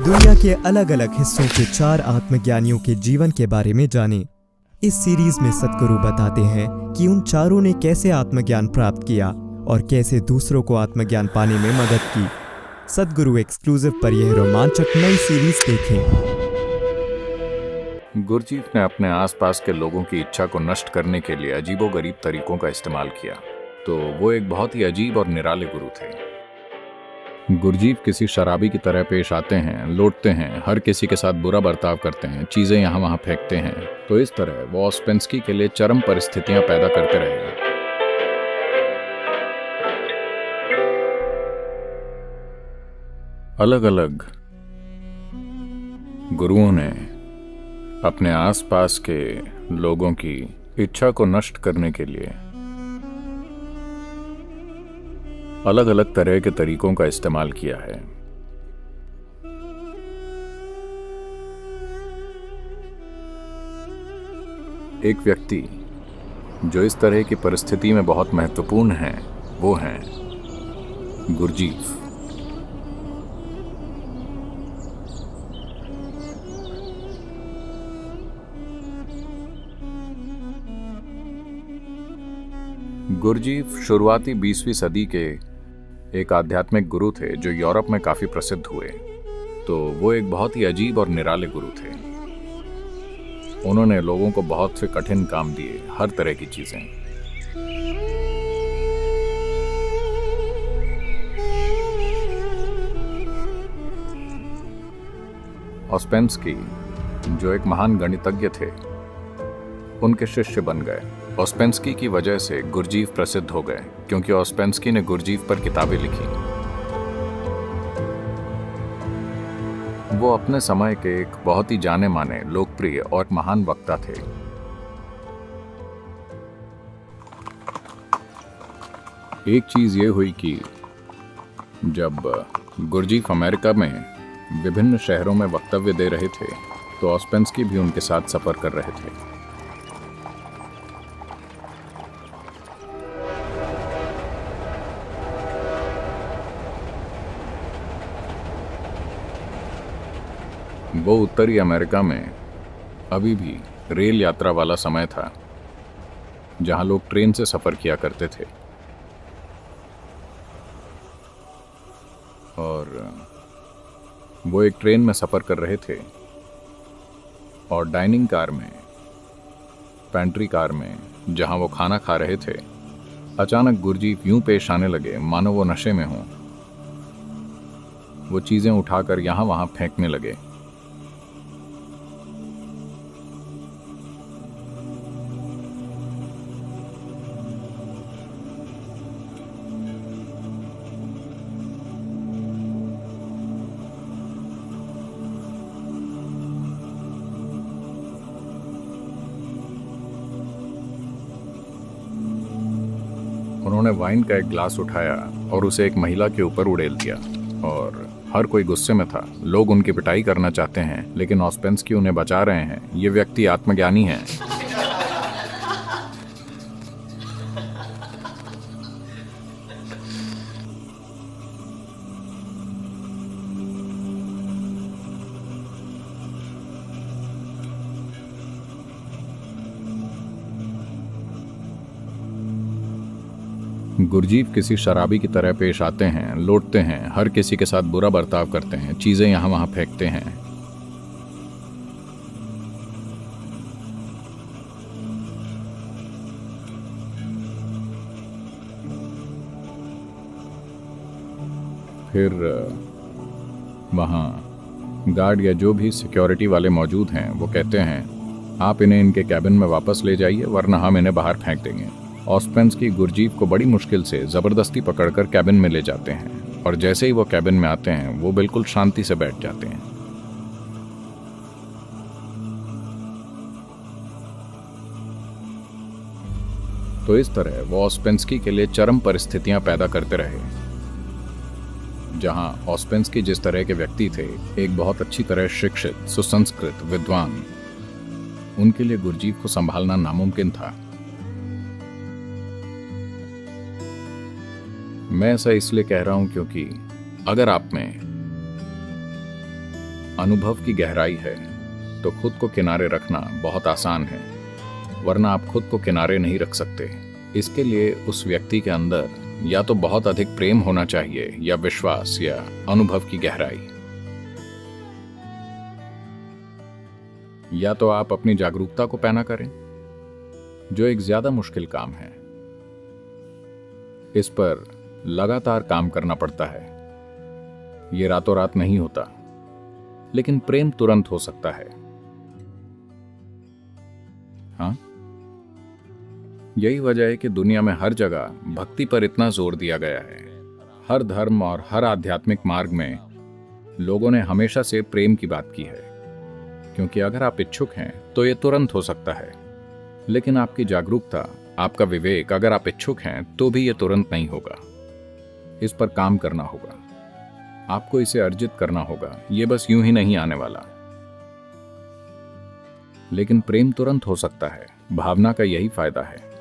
दुनिया के अलग अलग हिस्सों के 4 आत्मज्ञानियों के जीवन के बारे में जानें। इस सीरीज में सद्गुरु बताते हैं कि उन चारों ने कैसे आत्मज्ञान प्राप्त किया और कैसे दूसरों को आत्मज्ञान पाने में मदद की। सद्गुरु एक्सक्लूसिव पर यह रोमांचक नई सीरीज देखें। गुरजीफ ने अपने आसपास के लोगों की इच्छा को नष्ट करने के लिए अजीबोगरीब तरीकों का इस्तेमाल किया, तो वो एक बहुत ही अजीब और निराले गुरु थे। गुरजीफ किसी शराबी की तरह पेश आते हैं, लौटते हैं, हर किसी के साथ बुरा बर्ताव करते हैं, चीजें यहाँ वहाँ फेंकते हैं। तो इस तरह वो ऑस्पेंस्की के लिए चरम परिस्थितियां पैदा करते रहे। अलग अलग गुरुओं ने अपने आसपास के लोगों की इच्छा को नष्ट करने के लिए अलग अलग तरह के तरीकों का इस्तेमाल किया है। एक व्यक्ति जो इस तरह की परिस्थिति में बहुत महत्वपूर्ण है, वो हैं गुरजीफ। गुरजीफ शुरुआती 20वीं सदी के एक आध्यात्मिक गुरु थे जो यूरोप में काफी प्रसिद्ध हुए। तो वो एक बहुत ही अजीब और निराले गुरु थे। उन्होंने लोगों को बहुत से कठिन काम दिए, हर तरह की चीजें। ऑस्पेंस्की जो एक महान गणितज्ञ थे, उनके शिष्य बन गए। ऑस्पेंस्की की वजह से गुरजीफ प्रसिद्ध हो गए, क्योंकि ऑस्पेंस्की ने गुरजीफ पर किताबें लिखी। वो अपने समय के एक बहुत ही जाने माने, लोकप्रिय और महान वक्ता थे। एक चीज ये हुई कि जब गुरजीफ अमेरिका में विभिन्न शहरों में वक्तव्य दे रहे थे, तो ऑस्पेंस्की भी उनके साथ सफर कर रहे थे। वो उत्तरी अमेरिका में अभी भी रेल यात्रा वाला समय था, जहां लोग ट्रेन से सफर किया करते थे। और वो एक ट्रेन में सफर कर रहे थे, और डाइनिंग कार में, पैंट्री कार में, जहां वो खाना खा रहे थे, अचानक गुरजीफ यूं पेश आने लगे मानो वो नशे में हों। वो चीजें उठाकर यहां वहां फेंकने लगे। उन्होंने वाइन का एक ग्लास उठाया और उसे एक महिला के ऊपर उड़ेल दिया, और हर कोई गुस्से में था। लोग उनकी पिटाई करना चाहते हैं, लेकिन ऑस्पेंस्की उन्हें बचा रहे हैं। ये व्यक्ति आत्मज्ञानी है। गुरजीफ किसी शराबी की तरह पेश आते हैं, लौटते हैं, हर किसी के साथ बुरा बर्ताव करते हैं, चीजें यहां वहां फेंकते हैं। फिर वहां गार्ड या जो भी सिक्योरिटी वाले मौजूद हैं, वो कहते हैं, आप इन्हें इनके कैबिन में वापस ले जाइए, वरना हम इन्हें बाहर फेंक देंगे। ऑस्पेंस्की गुरजीफ को बड़ी मुश्किल से जबरदस्ती पकड़कर कैबिन में ले जाते हैं, और जैसे ही वो कैबिन में आते हैं, वो बिल्कुल शांति से बैठ जाते हैं। तो इस तरह वो ऑस्पेंस्की के लिए चरम परिस्थितियां पैदा करते रहे। जहां ऑस्पेंस्की जिस तरह के व्यक्ति थे, एक बहुत अच्छी तरह शिक्षित, सुसंस्कृत, विद्वान, उनके लिए गुरजीफ को संभालना नामुमकिन था। मैं ऐसा इसलिए कह रहा हूं क्योंकि अगर आप में अनुभव की गहराई है तो खुद को किनारे रखना बहुत आसान है, वरना आप खुद को किनारे नहीं रख सकते। इसके लिए उस व्यक्ति के अंदर या तो बहुत अधिक प्रेम होना चाहिए या विश्वास या अनुभव की गहराई। या तो आप अपनी जागरूकता को पैना करें, जो एक ज्यादा मुश्किल काम है। इस पर लगातार काम करना पड़ता है। यह रातों रात नहीं होता, लेकिन प्रेम तुरंत हो सकता है। हाँ, यही वजह है कि दुनिया में हर जगह भक्ति पर इतना जोर दिया गया है। हर धर्म और हर आध्यात्मिक मार्ग में लोगों ने हमेशा से प्रेम की बात की है, क्योंकि अगर आप इच्छुक हैं तो यह तुरंत हो सकता है। लेकिन आपकी जागरूकता, आपका विवेक, अगर आप इच्छुक हैं तो भी यह तुरंत नहीं होगा। इस पर काम करना होगा, आपको इसे अर्जित करना होगा। यह बस यूं ही नहीं आने वाला। लेकिन प्रेम तुरंत हो सकता है। भावना का यही फायदा है।